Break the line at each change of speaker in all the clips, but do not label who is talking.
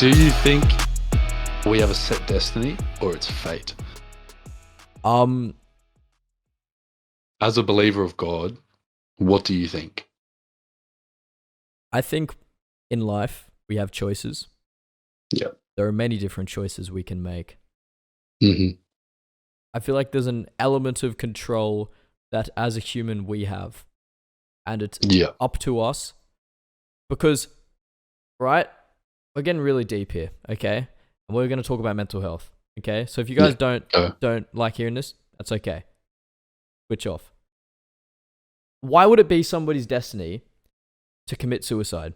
Do you think we have a set destiny or it's fate?
Um,
As a believer of God, what do you think?
I think in life we have choices.
Yeah.
There are many different choices we can make.
Mm-hmm.
I feel like there's an element of control that as a human we have. And it's
Yeah.
up to us. Because, right? We're getting really deep here, okay? And we're going to talk about mental health, okay? So if you guys don't like hearing this, that's okay. Switch off. Why would it be somebody's destiny to commit suicide?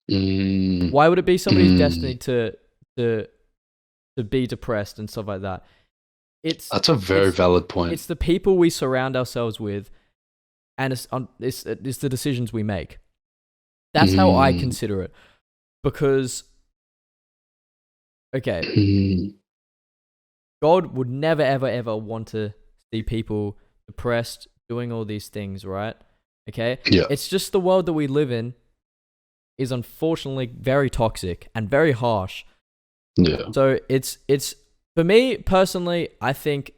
Why would it be somebody's destiny to be depressed and stuff like that?
That's a very valid point.
It's the people we surround ourselves with, and it's the decisions we make. That's how I consider it. Because, okay, God would never, ever, ever want to see people depressed, doing all these things, right? Okay?
Yeah.
It's just the world that we live in is unfortunately very toxic and very harsh.
Yeah.
So it's for me personally, I think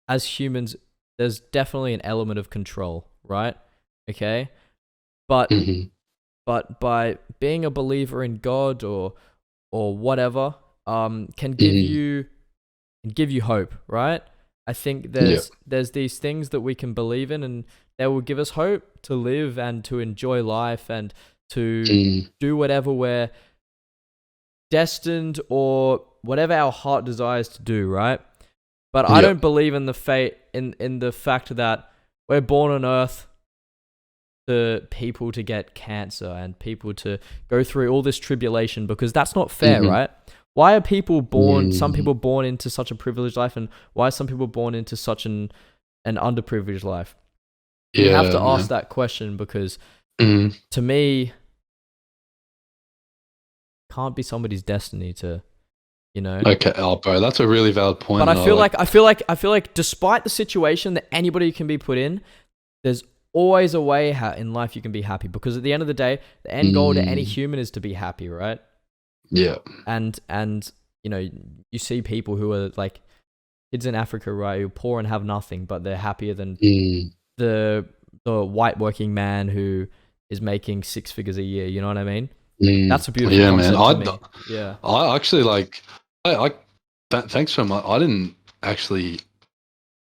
as humans, there's definitely an element of control, right? Okay? But by being a believer in God or whatever, can give you hope, right? I think there's these things that we can believe in, and they will give us hope to live and to enjoy life and to do whatever we're destined or whatever our heart desires to do, right? But I don't believe in the fate in the fact that we're born on Earth to people to get cancer and people to go through all this tribulation, because that's not fair, right? Why are people born, some people born into such a privileged life, and why are some people born into such an underprivileged life? You have to ask that question, because to me, can't be somebody's destiny to, you know.
Okay, bro, that's a really valid point.
But I feel like despite the situation that anybody can be put in, there's always a way how in life you can be happy, because at the end of the day, the end goal to any human is to be happy, right?
Yeah.
And you know, you see people who are like kids in Africa, right, who are poor and have nothing, but they're happier than the white working man who is making 6 figures a year. You know what I mean? That's a beautiful concept to me. Yeah.
I actually like. Thanks so much. I didn't actually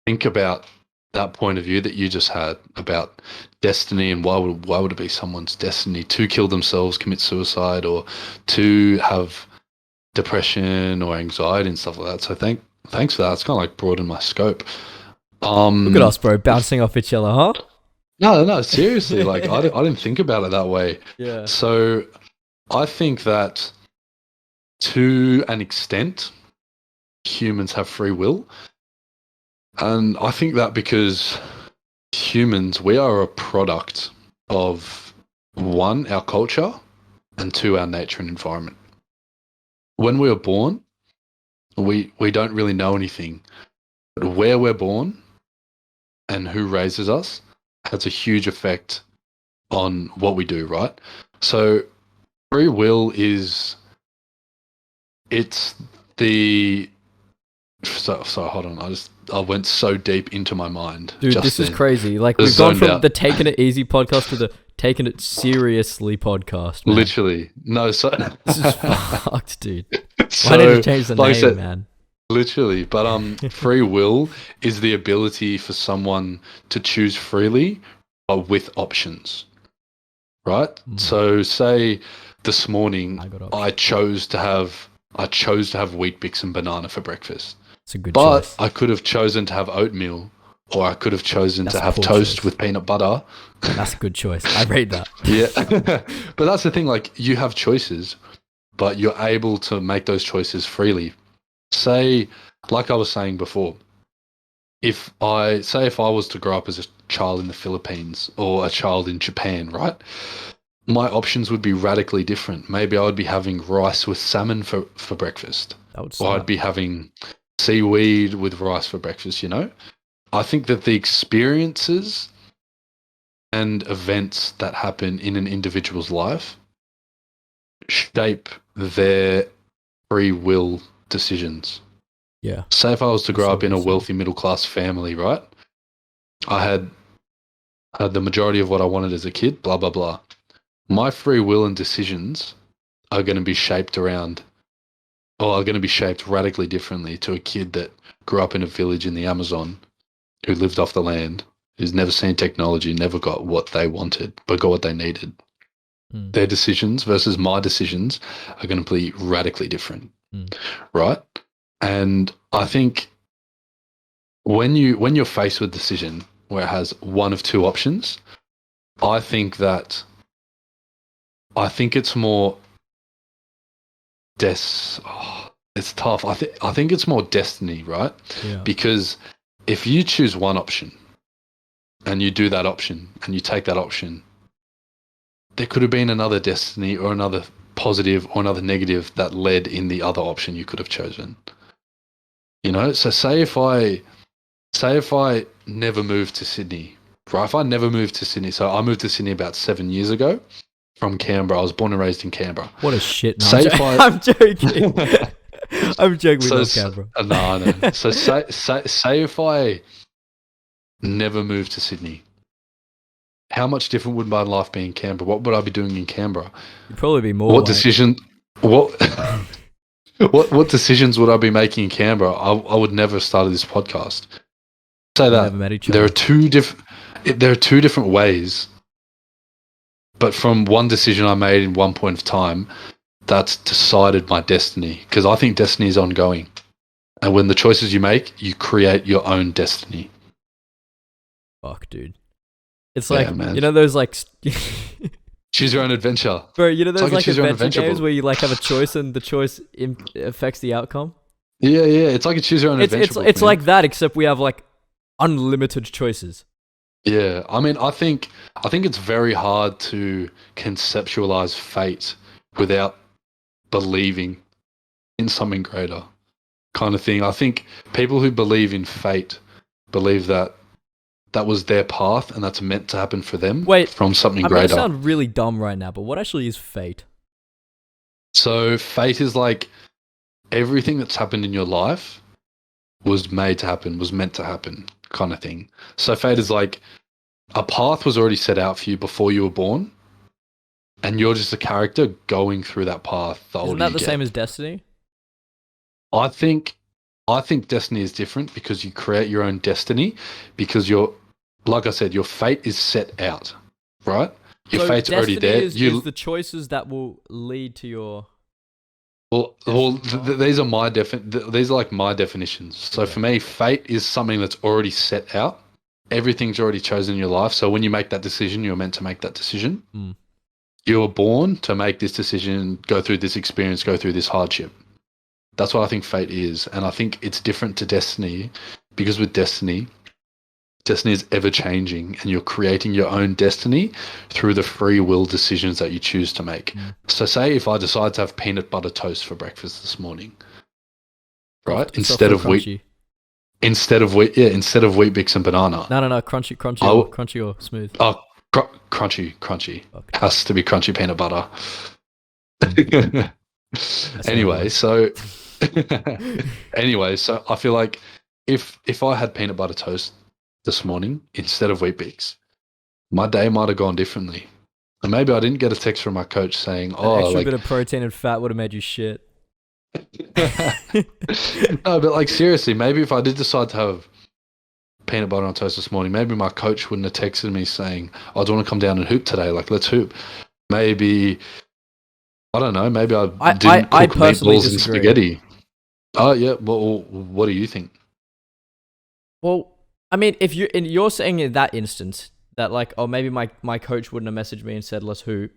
think about that point of view that you just had about destiny, and why would it be someone's destiny to kill themselves, commit suicide, or to have depression or anxiety and stuff like that. So thanks for that. It's kind of like broadened my scope.
Look at us, bro, bouncing off each other, huh?
No, seriously. Like I didn't think about it that way.
Yeah.
So I think that to an extent, humans have free will. And I think that because humans, we are a product of, one, our culture, and two, our nature and environment. When we were born, we don't really know anything. But where we're born and who raises us has a huge effect on what we do, right? So free will it's the... So hold on, I went so deep into my mind.
Dude, this is crazy. Like, we've gone from the Taking It Easy podcast to the Taking It Seriously podcast, man.
Literally. No, so...
This is fucked, dude. Why did you change the name, man?
Literally. But free will is the ability for someone to choose freely, but with options. Right? So say this morning I chose to have Wheat Bix and banana for breakfast.
It's a good choice.
But I could have chosen to have oatmeal, or I could have chosen to have toast with peanut butter.
That's a good choice. I rate that.
Yeah. But that's the thing, like, you have choices, but you're able to make those choices freely. Say, like I was saying before, if I was to grow up as a child in the Philippines or a child in Japan, right? My options would be radically different. Maybe I would be having rice with salmon for breakfast. Or I'd be having seaweed with rice for breakfast, you know? I think that the experiences and events that happen in an individual's life shape their free will decisions.
Yeah.
Say if I was to grow up in a
Absolutely.
wealthy middle class family, right? I had the majority of what I wanted as a kid, blah, blah, blah. My free will and decisions are going to be shaped around, or are going to be shaped radically differently to a kid that grew up in a village in the Amazon who lived off the land, who's never seen technology, never got what they wanted, but got what they needed.
Mm.
Their decisions versus my decisions are going to be radically different, right? And I think when you're faced with a decision where it has one of two options, I think it's more it's tough. I think it's more destiny, right?
Yeah.
Because if you choose one option and you do that option and you take that option, there could have been another destiny or another positive or another negative that led in the other option you could have chosen. You know, so say if I never moved to Sydney, right? If I never moved to Sydney, so I moved to Sydney about 7 years ago from Canberra. I was born and raised in Canberra.
What a shit. No,
Say if I,
I'm joking. I'm joking. We love
so
Canberra.
no. So say if I never moved to Sydney, how much different would my life be in Canberra? What would I be doing in Canberra?
You'd probably be more
What
like...
decision? What what decisions would I be making in Canberra? I would never have started this podcast. Say
We
that
never met each
there
other.
are two different ways, but from one decision I made in one point of time, that's decided my destiny. Because I think destiny is ongoing, and when the choices you make, you create your own destiny.
Fuck, dude. It's
Yeah,
like,
man.
you know those like...
Choose your own adventure.
Bro, you know those like
choose your own
adventure games
book.
where you like have a choice and the choice affects the outcome?
Yeah. It's like a choose your own adventure book.
It's
man.
like that, except we have like unlimited choices.
Yeah, I mean, I think it's very hard to conceptualize fate without believing in something greater, kind of thing. I think people who believe in fate believe that was their path and that's meant to happen for them from something
I'm gonna
greater.
sound really dumb right now, but what actually is fate?
So fate is like everything that's happened in your life was made to happen, was meant to happen, kind of thing. So fate is like a path was already set out for you before you were born, and you're just a character going through that path.
Isn't that the same as destiny?
I think destiny is different because you create your own destiny because like I said, your fate is set out, right? Your
So
fate's already there.
Is the choices that will lead to your...
These are these are like my definitions. So for me, fate is something that's already set out. Everything's already chosen in your life. So when you make that decision, you're meant to make that decision. You were born to make this decision, go through this experience, go through this hardship. That's what I think fate is. And I think it's different to destiny because with destiny is ever changing and you're creating your own destiny through the free will decisions that you choose to make. So say if I decide to have peanut butter toast for breakfast this morning, right? Instead of wheat Bix and banana.
No, crunchy or smooth.
Oh, crunchy.
Fuck.
Has to be crunchy peanut butter. Anyway, so I feel like if I had peanut butter toast this morning instead of Wheat Bix, my day might have gone differently. And maybe I didn't get a text from my coach saying,
An extra bit of protein and fat would have made you shit.
No, but like seriously, maybe if I did decide to have peanut butter on toast this morning, maybe my coach wouldn't have texted me saying, "Oh, do you want to come down and hoop today? Like, let's hoop." Maybe I don't know. Maybe I didn't cook meatballs and spaghetti. Oh yeah. Well, what do you think?
Well, I mean, if you're saying in that instance that like, oh, maybe my coach wouldn't have messaged me and said let's hoop.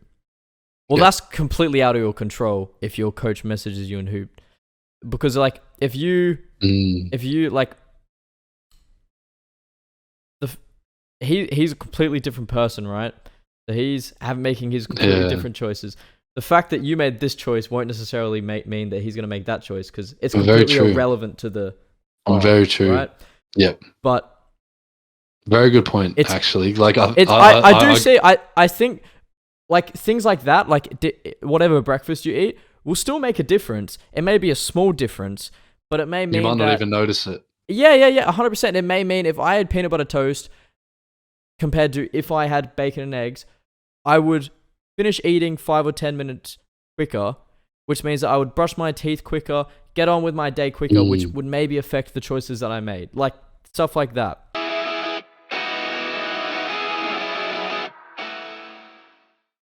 Well, that's completely out of your control if your coach messages you and hoop, because like if you like he's a completely different person, right? So he's making his completely different choices. The fact that you made this choice won't necessarily mean that he's going to make that choice because it's completely irrelevant to the path,
very true.
Right?
Yep.
But
very good point. Actually, like
I think like things like that, like whatever breakfast you eat will still make a difference. It may be a small difference, but it may mean
You might not
that,
even notice it.
yeah, 100%. It may mean if I had peanut butter toast compared to if I had bacon and eggs, I would finish eating 5 or 10 minutes quicker, which means that I would brush my teeth quicker, get on with my day quicker, which would maybe affect the choices that I made. Like stuff like that.